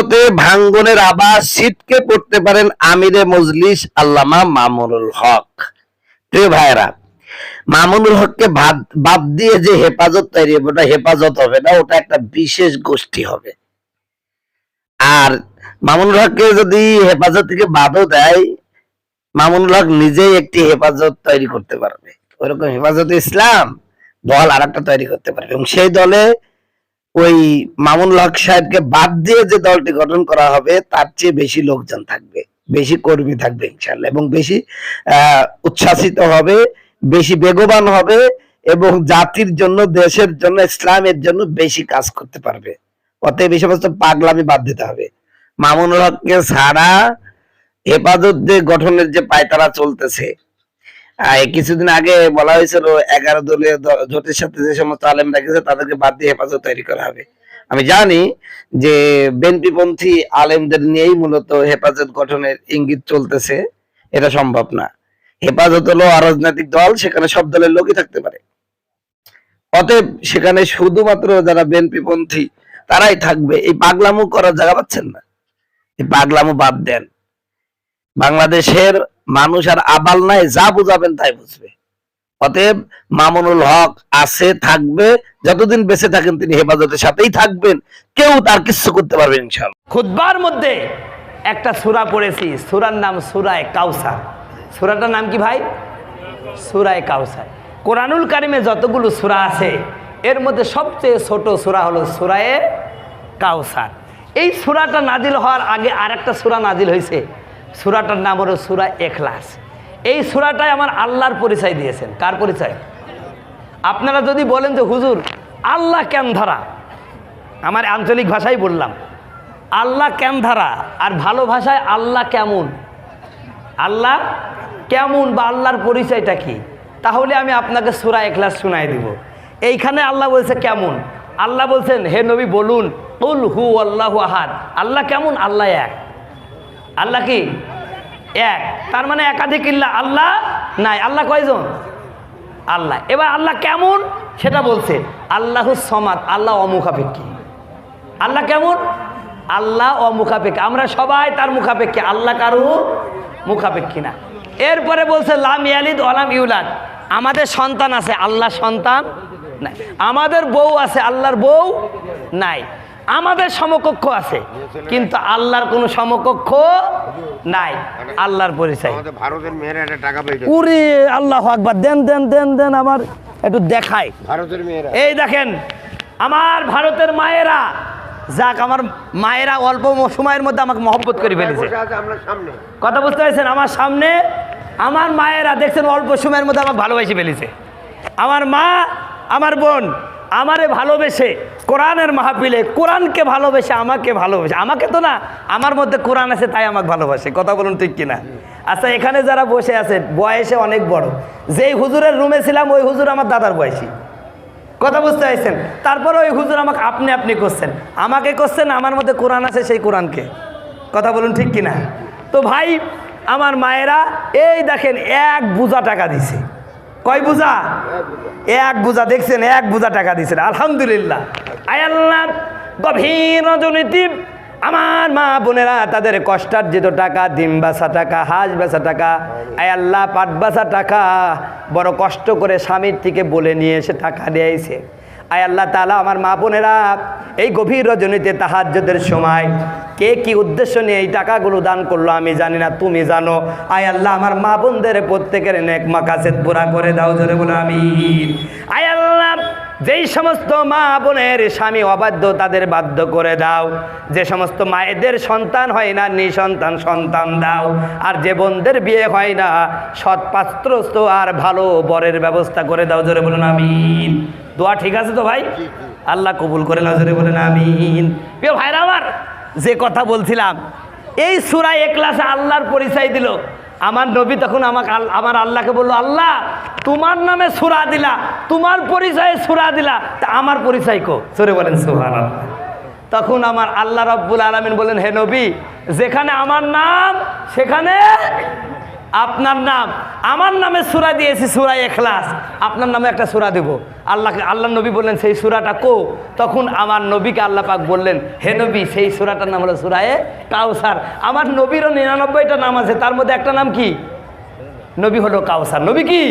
আদালতে ভাঙ্গনের আবাস ছিটকে পড়তে পারেন আমিরে মজলিস আল্লামা মামুনুল হক। প্রিয় ভাইরা, মামুনুল হককে বাদ দিয়ে যে হেফাজত তৈরি হবে, ওটা হেফাজত হবে না, ওটা একটা বিশেষ গোষ্ঠী হবে। আর মামুনুল হককে যদি হেফাজত থেকে বাদও দেয়, মামুনুল হক নিজেই একটি হেফাজত তৈরি করতে পারবে। ওইরকম হেফাজতে ইসলাম দল আর একটা তৈরি করতে পারবে, এবং সেই দলে ওই মামুনুল হক সাহেবকে বাদ দিয়ে যে দলটি গঠন করা হবে তার চেয়ে বেশি লোকজন থাকবে, বেশি কর্মী থাকবে ইনশাআল্লাহ, এবং বেশি উচ্ছ্বাসিত হবে, বেশি বেগবান হবে, এবং জাতির জন্য, দেশের জন্য, ইসলামের জন্য বেশি কাজ করতে পারবে। অতএব এই সমস্ত পাগলামি বাদ দিতে হবে। মামুনুল হককে ছাড়া হেফাজত যে গঠনের যে পায়তারা চলতেছে, কিছুদিন আগে বলা হয়েছিল 11 দলীয় জোটের সাথে যে সমস্ত আলেমরা গেছে তাদেরকে বাদ দিয়ে হেফাজত তৈরি করা হবে। আমি জানি যে বিএনপি পন্থী আলেমদের নিয়েই মূলত হেফাজত গঠনের ইঙ্গিত চলতেছে, এটা সম্ভব না। হেফাজত হলো অরাজনৈতিক দল, সেখানে সব দলের লোকই থাকতে পারে। অতএব সেখানে শুধুমাত্র যারা বিএনপি পন্থী তারাই থাকবে। এই পাগলামো করার জায়গা পাচ্ছেন না, এই পাগলামো বাদ দেন। বাংলাদেশের মানুষ আর আবাল নাই, যা বুঝাবেন তাই বুঝবে। অতএব মামুনুল হক আছে, থাকবে, যতদিন বেঁচে থাকেন তিনি হেফাজতের সাথেই থাকবেন, কেউ তার কিছু করতে পারবে ইনশাআল্লাহ। খুতবার মধ্যে একটা সূরা পড়েছি, সূরার নাম সূরায়ে কাউসার। সূরাটার নাম কি ভাই? সূরায়ে কাউসার। কোরআনুল কারিমে যতগুলো সূরা আছে এর মধ্যে সবচেয়ে ছোট সূরা হলো সূরায়ে কাউসার। এই সূরাটা নাজিল হওয়ার আগে আরেকটা সূরা নাজিল হয়েছে, সূরাটার নাম হলো সূরা ইখলাস। এই সূরাটাই আমার আল্লাহর পরিচয় দিয়েছেন। কার পরিচয়? আপনারা যদি বলেন যে হুজুর আল্লাহ কেন ধারা, আমার আঞ্চলিক ভাষায় বললাম আল্লাহ কেন ধারা, আর ভালো ভাষায় আল্লাহ কেমন, আল্লাহ কেমন বা আল্লাহর পরিচয়টা কি, তাহলে আমি আপনাকে সূরা ইখলাস শোনাই দিব। এইখানে আল্লাহ বলছে কেমন, আল্লাহ বলছেন হে নবী বলুন কুল হু আল্লাহু আহাদ। আল্লাহ কেমন? আল্লাহ এক। আল্লাহ কি? এক। তার মানে একাধিক ইল্লাহ আল্লাহ নাই। আল্লাহ কয়জন? আল্লাহ। এবার আল্লাহ কেমন সেটা বলছে, আল্লাহুস সামাদ, আল্লাহ অমুখাপেক্ষী। আল্লাহ কেমন? আল্লাহ অমুখাপেক্ষী, আমরা সবাই তার মুখাপেক্ষী, আল্লাহ কারো মুখাপেক্ষী না। এরপরে বলছে লাম ইয়ালিদ ওয়া লাম ইউলাদ, আমাদের সন্তান আছে, আল্লাহ সন্তান নাই। আমাদের বউ আছে, আল্লাহর বউ নাই। আমাদের সমকক্ষ আছে, কিন্তু আল্লাহর কোনো সমকক্ষ নাই। আল্লাহর পরিচয়। ভারতের মেয়েরা একটা টাকা পাইছে। উরে আল্লাহু আকবার, দেন দেন দেন দেন, আমার একটু দেখাই। ভারতের মেয়েরা, এই দেখেন আমার ভারতের মায়েরা, যাক আমার মায়েরা অল্প সময়ের মধ্যে আমাকে মহব্বত করে ফেলেছে। কথা বুঝতে পারছেন? আমার সামনে আমার মায়েরা দেখছেন অল্প সময়ের মধ্যে আমাকে ভালোবেসে ফেলেছে। আমার মা, আমার বোন আমারে ভালোবেসে কোরআনের মাহফিলে কোরআনকে ভালোবেসে আমাকে ভালোবেসে, আমাকে তো না, আমার মধ্যে কোরআন আছে তাই আমাকে ভালোবাসে। কথা বলুন ঠিক কিনা? আচ্ছা, এখানে যারা বসে আছে বয়সে অনেক বড়, যেই হুজুরের রুমে ছিলাম ওই হুজুর আমার দাদার বয়সী। কথা বুঝতে পারছেন? তারপরে ওই হুজুর আমাকে আপনি আপনি করছেন, আমাকে করছেন, আমার মধ্যে কোরআন আছে সেই কোরআনকে। কথা বলুন ঠিক কিনা? তো ভাই আমার মায়েরা এই দেখেন এক বোঝা টাকা দিছে। কয় বোঝা? এক বোঝা। দেখছেন, এক বোঝা টাকা দিয়েছেন, আলহামদুলিল্লাহ। আয় আল্লাহ, গভীর রজনীতি আমার মা বোনেরা তাদের কষ্টার্জিত টাকা, ডিম বাছা টাকা, হাঁস বেচা টাকা, আয় আল্লাহ পাট বাছা টাকা বড় কষ্ট করে স্বামীর থেকে বলে নিয়ে এসে টাকা দিয়েছে। আয় আল্লাহ তাআলা, আমার মা বোনেরা এই গভীর রজনীতে তাহাজ্জুদের সময় কে কি উদ্দেশ্য নিয়ে এই টাকাগুলো দান করলো আমি জানি না, তুমি জানো। আয় আল্লাহ, আমার মা বোনদের প্রত্যেকের নেক মাকাসেদ পুরা করে দাও, জোরে বলো আমিন। আয় আল্লাহ, যেই সমস্ত মা বোনের স্বামী অবাধ্য তাদের বাধ্য করে দাও, যে সমস্ত মায়েদের সন্তান হয় না নিঃসন্তান সন্তান দাও, আর যে বোনদের বিয়ে হয় না সৎ পাত্রস্থ আর ভালো বরের ব্যবস্থা করে দাও, জোরে বলুন আমিন। দোয়া ঠিক আছে তো ভাই? আল্লাহ কবুল করে নাও, জোরে বলেন আমিন। প্রিয় ভাইরা আমার, যে কথা বলছিলাম, এই সূরা ইখলাসে আল্লাহর পরিচয় দিল। আমার নবী তখন আমার আল্লাহকে বললো, আল্লাহ তোমার নামে সূরা দিলা, তোমার পরিচয়ে সূরা দিলা, তা আমার পরিচয় কো? জোরে বলেন সুবহানাল্লাহ। তখন আমার আল্লাহ রাব্বুল আলামিন বলেন, হে নবী, যেখানে আমার নাম সেখানে আপনার নাম, আমার নামে সূরা দিয়েছি সূরা ইখলাস, আপনার নামে একটা সূরা দেব। আল্লাহ নবী বললেন সেই সূরাটা কো? তখন আমার নবীকে আল্লাহ পাক বললেন, হে নবী সেই সূরাটার নাম হলো সূরা কাউসার। আমার নবীরও 99টা নাম আছে, তার মধ্যে একটা নাম কি? নবী হলো কাউসার। নবী কি?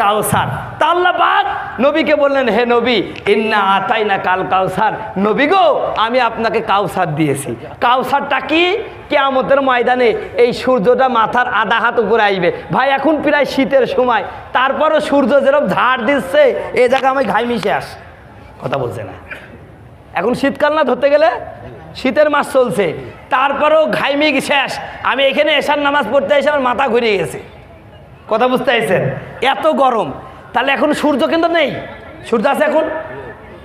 কাউসার। তা আল্লাহ পাক নবীকে বললেন, হে নবী ইন্না আতাইনা কাল কাউসার, নবী গো আমি আপনাকে কাউসার দিয়েছি। কাউসারটা কি? কিয়ামতের ময়দানে এই সূর্যটা মাথার আধা হাত উপরে আসবে। ভাই এখন প্রায় শীতের সময়, তারপরও সূর্য যেরকম ঝাড় দিচ্ছে এই জায়গায় আমি ঘাই মিশে আস, কথা বলছে না। এখন শীতকাল না, ধরতে গেলে শীতের মাস চলছে, তারপরেও ঘাইমি শেষ। আমি এখানে এশার নামাজ পড়তে এসে আমার মাথা ঘুরে গেছে, কথা বুঝতে পারছেন? এত গরম। তাহলে এখন সূর্য কিন্তু নেই, সূর্য আছে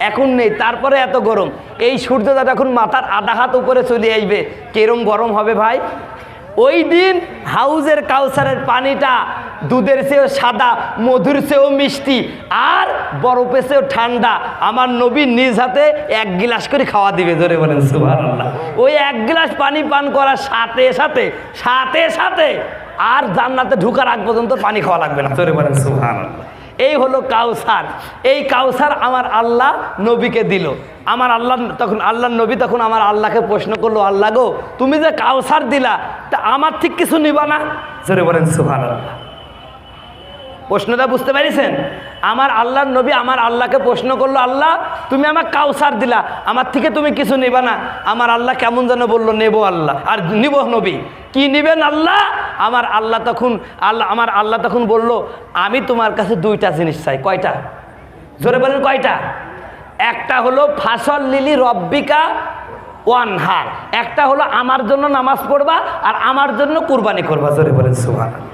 এখন নেই, তারপরে এত গরম। এই সূর্যটা যখন মাথার আধা হাত উপরে চলে আসবে কিরম গরম হবে ভাই। ওই দিন হাউজের কাউসারের পানিটা দুধের চেয়েও সাদা, মধুর চেয়েও মিষ্টি, আর বরফের চেয়েও ঠান্ডা। আমার নবী নিজ হাতে 1 গিলাস করে খাওয়া দিবে, জোরে বলেন সুবহানাল্লাহ। ওই 1 গিলাস পানি পান করার সাথে সাথে আর জান্নাতে ঢুকার আগ পর্যন্ত পানি খাওয়া লাগবে না, জোরে বলেন সুবহানাল্লাহ। এই হলো কাউসার। এই কাউসার আমার আল্লাহ নবীকে দিল। আমার আল্লাহ তখন আল্লাহর নবী তখন আমার আল্লাহকে প্রশ্ন করলো, আল্লাহ গো তুমি যে কাউসার দিলা তা আমার ঠিক কিছু নিবা না? জোরে বলেন সুবহানাল্লাহ। প্রশ্নটা বুঝতে পারিছেন? আমার আল্লাহর নবী আমার আল্লাহকে প্রশ্ন করলো, আল্লাহ তুমি আমার কাউসার দিলা, আমার থেকে তুমি কিছু নিবা না? আমার আল্লাহ কেমন যেন বললো, নেব আল্লাহ, আর নিব নবী। কি নিবেন আল্লাহ? আমার আল্লাহ তখন বলল, আমি তোমার কাছে 2টা জিনিস চাই। কয়টা? জোরে বলেন কয়টা? একটা হলো ফাসল লিলি রব্বিকা ওয়ানহার, একটা হলো আমার জন্য নামাজ পড়বা আর আমার জন্য কুরবানি করবা, জোরে বলেন সুবহানাল্লাহ।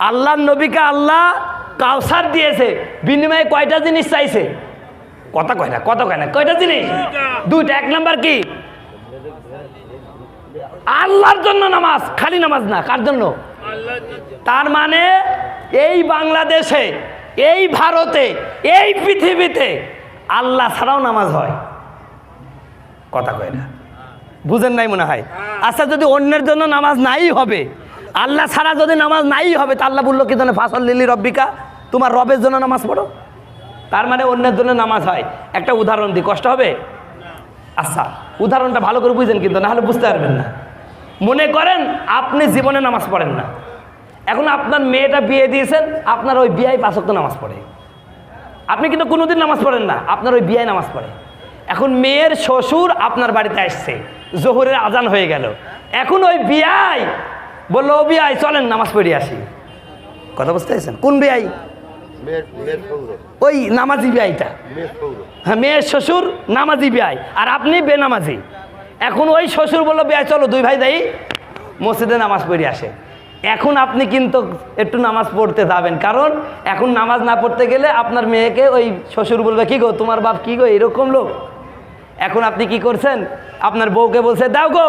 আল্লাহর নবীকে আল্লাহ কাউসার দিয়েছে, বিনিময়ে কয়টা জিনিস চাইছে? কত কয় না কয়টা জিনিস? 2টা। 1 নাম্বার কি? আল্লাহর জন্য নামাজ, খালি নামাজ না, কার জন্য? তার মানে এই বাংলাদেশে, এই ভারতে, এই পৃথিবীতে আল্লাহ ছাড়াও নামাজ হয়, কথা কয় না, বুঝেন নাই মনে হয়। আচ্ছা যদি অন্যের জন্য নামাজ নাই হবে, আল্লাহ ছাড়া যদি নামাজ নাই হবে, তা আল্লাহ বললো কি জানে, ফাসল লিলি রব্বিকা, তোমার রবের জন্য নামাজ পড়ো। তার মানে অন্যের জন্য নামাজ হয়। একটা উদাহরণ দিই, কষ্ট হবে? আচ্ছা উদাহরণটা ভালো করে বুঝেন কিন্তু, না হলে বুঝতে পারবেন না। মনে করেন আপনি জীবনে নামাজ পড়েন না, এখন আপনার মেয়েটা বিয়ে দিয়েছেন, আপনার ওই বিয়ায় 5 ওয়াক্ত নামাজ পড়ে। আপনি কিন্তু কোনোদিন নামাজ পড়েন না, আপনার ওই বিয়ায় নামাজ পড়ে। এখন মেয়ের শ্বশুর আপনার বাড়িতে আসছে, জোহরের আজান হয়ে গেল, এখন ওই বিয়ায় বললো, ও বিয়াই চলেন নামাজ পড়ে আসি, কথা বুঝতে পারছেন? কোন বিয়াই? ওই নামাজি বিয়াইটা। হ্যাঁ, মেয়ের শ্বশুর নামাজি বিয়াই আর আপনি বেনামাজি। এখন ওই শ্বশুর বললো, বিয়াই চলো 2 ভাই যাই মসজিদে নামাজ পড়ে আসে। এখন আপনি কিন্তু একটু নামাজ পড়তে যাবেন, কারণ এখন নামাজ না পড়তে গেলে আপনার মেয়েকে ওই শ্বশুর বলবে, কি গো তোমার বাপ কি গো এরকম লোক। এখন আপনি কি করছেন? আপনার বউকে বলছে, দাও গো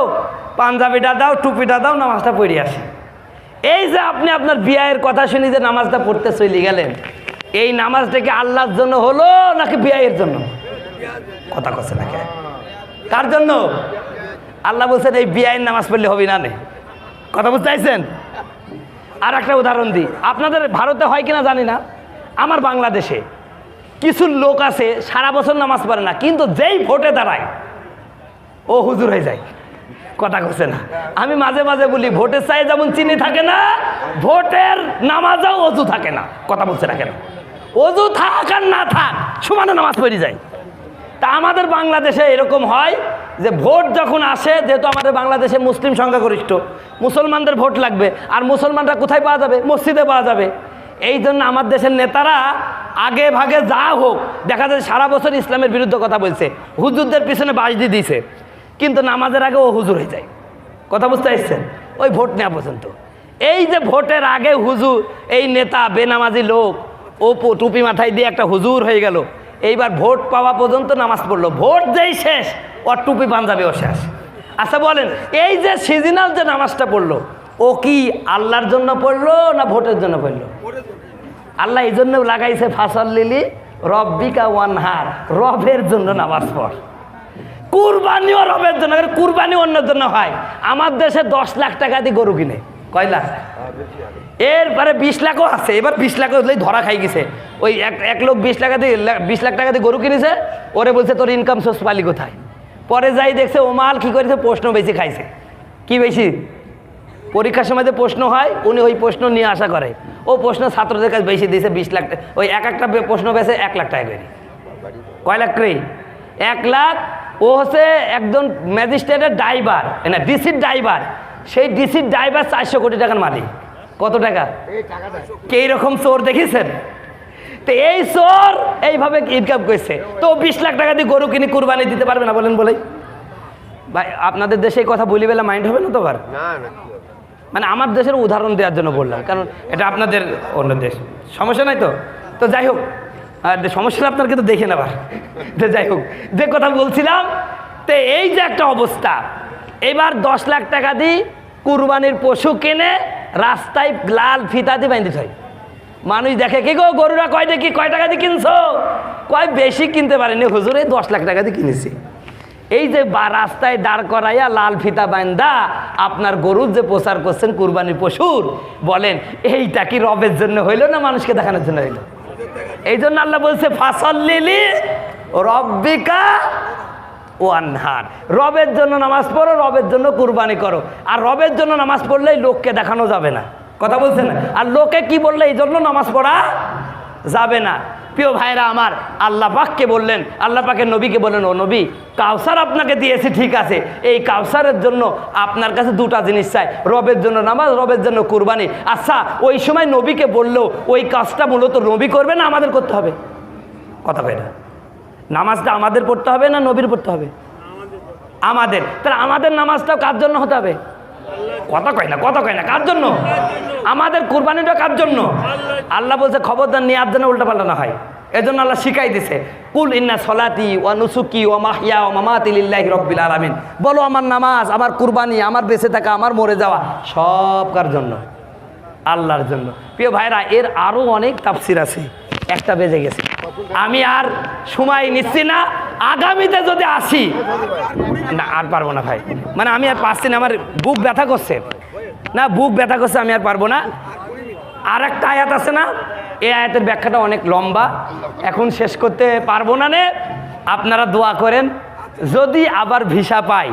পাঞ্জাবিটা দাও, টুপিটা দাও, নামাজটা পড়ে আসি। এই যে আপনি আপনার বিয়ের কথা শুনি যে নামাজটা পড়তে চলে গেলেন, এই নামাজটা কি আল্লাহর জন্য হলো নাকি বিয়ের জন্য? কথা কচ্ছে না কে? কার জন্য? আল্লাহ বলছেন এই বিয়ের নামাজ পড়লে হবে না নে, কথা বুঝতে চাইছেন? আর একটা উদাহরণ দিই, আপনাদের ভারতে হয় কিনা জানি না, আমার বাংলাদেশে কিছু লোক আছে সারা বছর নামাজ পড়ে না, কিন্তু যেই ভোটে দাঁড়ায় ও হুজুর হয়ে যায়, কথা কচ্ছে না। আমি মাঝে মাঝে বলি, ভোটের চাই যেমন চিনি থাকে না, ভোটের নামাজও অজু থাকে না, কথা বলছে না কেন? অজু থাক আর না থাক সমানে নামাজ পড়ে যায়। তা আমাদের বাংলাদেশে এরকম হয় যে ভোট যখন আসে, যেহেতু আমাদের বাংলাদেশে মুসলিম সংখ্যাগরিষ্ঠ, মুসলমানদের ভোট লাগবে, আর মুসলমানরা কোথায় পাওয়া যাবে? মসজিদে পাওয়া যাবে। এই জন্য আমার দেশের নেতারা আগে ভাগে যা হোক, দেখা যায় সারা বছর ইসলামের বিরুদ্ধে কথা বলছে, হুজুরদের পিছনে বাঁশ দিয়ে দিয়েছে, কিন্তু নামাজের আগে ও হুজুর হয়ে যায়, কথা বুঝতে পারছেন? ওই ভোট নেওয়া পর্যন্ত। এই যে ভোটের আগে হুজুর, এই নেতা বেনামাজি লোক ও টুপি মাথায় দিয়ে একটা হুজুর হয়ে গেল, এইবার ভোট পাওয়া পর্যন্ত নামাজ পড়লো, ভোট যেই শেষ ওর টুপি পাঞ্জাবিও শেষ। আচ্ছা বলেন, এই যে সিজনাল যে নামাজটা পড়লো, ও কি আল্লাহর জন্য পড়লো না ভোটের জন্য পড়লো? আল্লাহ এই জন্য লাগাইছে ফাসল লিলি রব্বিকা ওয়ানহার, রবের জন্য নামাজ পড়। কুরবানিও রবের জন্য, কুরবানি অন্যের জন্য হয়। আমার দেশে 10 লাখ টাকা দিয়ে গরু কিনে, কয় লাখ? এরপরে 20 লাখও আছে, এবার 20 লাখ হলেই ধরা খাই গেছে। ওই এক লোক 20 লাখ টাকা দিয়ে গরু কিনেছে, ওরে বলছে তোর ইনকাম সোর্স পালি কোথায়? পরে যাই দেখছে ও মাল কি করেছে, প্রশ্ন বেশি খাইছে। কি বেশি? পরীক্ষার সময় যে প্রশ্ন হয় উনি ওই প্রশ্ন নিয়ে আসা করে, ও প্রশ্ন ছাত্রদের কাছে বেশি দিয়েছে 20 লাখ। ওই একটা প্রশ্ন পেয়েছে 1 লাখ টাকা করে। কয় লাখ করে? 1 লাখ। ও হচ্ছে একজন ম্যাজিস্ট্রেটের ড্রাইভার, না ডিসির ড্রাইভার। সেই ডিসির ড্রাইভার 400 কোটি টাকার মালিক। কত টাকা? কে রকম চোর দেখেছেন? তো এই চোর এইভাবে ইনকাম করছে। তো 20 লাখ টাকা দিয়ে গরু কিনে কুরবানি দিতে পারবে না বলেন? বলে ভাই আপনাদের দেশে এই কথা বলি বেলা মাইন্ড হবে না তো? আবার মানে আমার দেশের উদাহরণ দেওয়ার জন্য বললাম, কারণ এটা আপনাদের অন্য দেশ, সমস্যা নাই তো। তো যাই হোক, সমস্যা আপনার কিন্তু দেখে নেবার। তো যাই হোক, যে কথা বলছিলাম, তো এই যে একটা অবস্থা, এবার 10 লাখ টাকা দিয়ে কুরবানির পশু কিনে রাস্তায় লাল ফিতা দিয়ে বাঁধতে হয়। মানুষ দেখে কি গো গরুরা কয় দেখি কয় টাকা দিয়ে কিনছো? কয় বেশি কিনতে পারেনি হুজুর, এই 10 লাখ টাকা দিয়ে কিনেছি। এই যে রাস্তায় দাঁড় করাইয়া লাল ফিতা বান্ধা আপনার গরুর যে প্রচার করছেন কুরবানির পশুর, বলেন এইটা কি রবের জন্য হইল না মানুষকে দেখানোর জন্য হইল? এই জন্য আল্লাহ বলছে ফাসাল্লিলি রব্বিকা ওয়ানহার, রবের জন্য নামাজ পড়ো, রবের জন্য কুরবানি করো। আর রবের জন্য নামাজ পড়লেই লোককে দেখানো যাবে না, কথা বলছেন না। আর লোকে কি বললে এই জন্য নামাজ পড়া যাবে না। প্রিয় ভাইরা আমার, আল্লাহ পাককে বললেন, আল্লাহ পাকের নবীকে বললেন, ও নবী কাউসার আপনাকে দিয়েছি ঠিক আছে, এই কাউসারের জন্য আপনার কাছে 2টা জিনিস চাই, রবের জন্য নামাজ, রবের জন্য কুরবানি। আচ্ছা ওই সময় নবীকে বললো ওই কাজটা মূলত নবী করবে না আমাদের করতে হবে? কথা ভাইরা, নামাজটা আমাদের পড়তে হবে না নবীর পড়তে হবে? আমাদের। তাহলে আমাদের নামাজটাও কার জন্য হতে হবে? কথা কয় না, কথা কয় না, কার জন্য? আমাদের কুরবানিটা কার জন্য? আল্লাহ বলছে খবরদার নিয়াত যেন উল্টা পাল্টা না হয়। এজন্য আল্লাহ শিখাই দিছে, কুল ইন্না সলাতি ওয়া নুসুকি ওয়া মাহইয়া ওয়া মামাতি লিল্লাহি রাব্বিল আলামিন। বলো আমার নামাজ, আমার কুরবানি, আমার বেঁচে থাকা, আমার মরে যাওয়া সব কার জন্য? আল্লাহর জন্য। প্রিয় ভাইরা, এর আরো অনেক তাফসীর আছে, একটা বেজে গেছে, আমি আর সময় নিচ্ছি না। আগামীতে যদি আসি না, আর পারবো না ভাই, মানে আমি আর পারছি না, আমার বুক ব্যথা করছে না, বুক ব্যথা করছে, আমি আর পারবো না। আর একটা আয়াত আছে না, এই আয়াতের ব্যাখ্যাটা অনেক লম্বা, এখন শেষ করতে পারবো না নে। আপনারা দোয়া করেন, যদি আবার ভিসা পাই,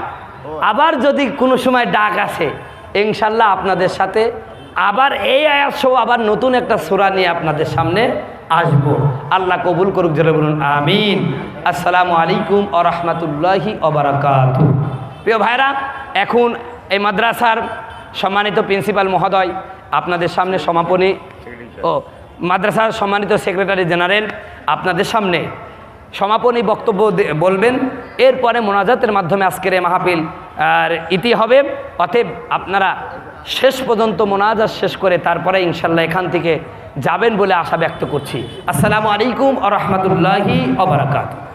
আবার যদি কোনো সময় ডাক আসে, ইনশাল্লাহ আপনাদের সাথে আবার এই আয়াত সহ আবার নতুন একটা সূরা নিয়ে আপনাদের সামনে আসবো। আল্লাহ কবুল করুক, জোরে বলুন আমিন। আসসালামু আলাইকুম ওয়া রাহমাতুল্লাহি ওয়া বারাকাতুহু। প্রিয় ভাইরা, এখন এই মাদ্রাসার সম্মানিত প্রিন্সিপাল মহোদয় আপনাদের সামনে সমাপনী, মাদ্রাসার সম্মানিত সেক্রেটারি জেনারেল আপনাদের সামনে সমাপনী বক্তব্য বলবেন। এরপরে মোনাজাতের মাধ্যমে আজকের এই মাহফিল আর ইতি হবে। অতএব আপনারা শেষ পর্যন্ত মোনাজাত শেষ করে তারপরে ইনশাল্লাহ এখান থেকে যাবেন বলে আশা ব্যক্ত করছি। আসসালামু আলাইকুম ওয়া রাহমাতুল্লাহি ওয়া বারাকাতুহু।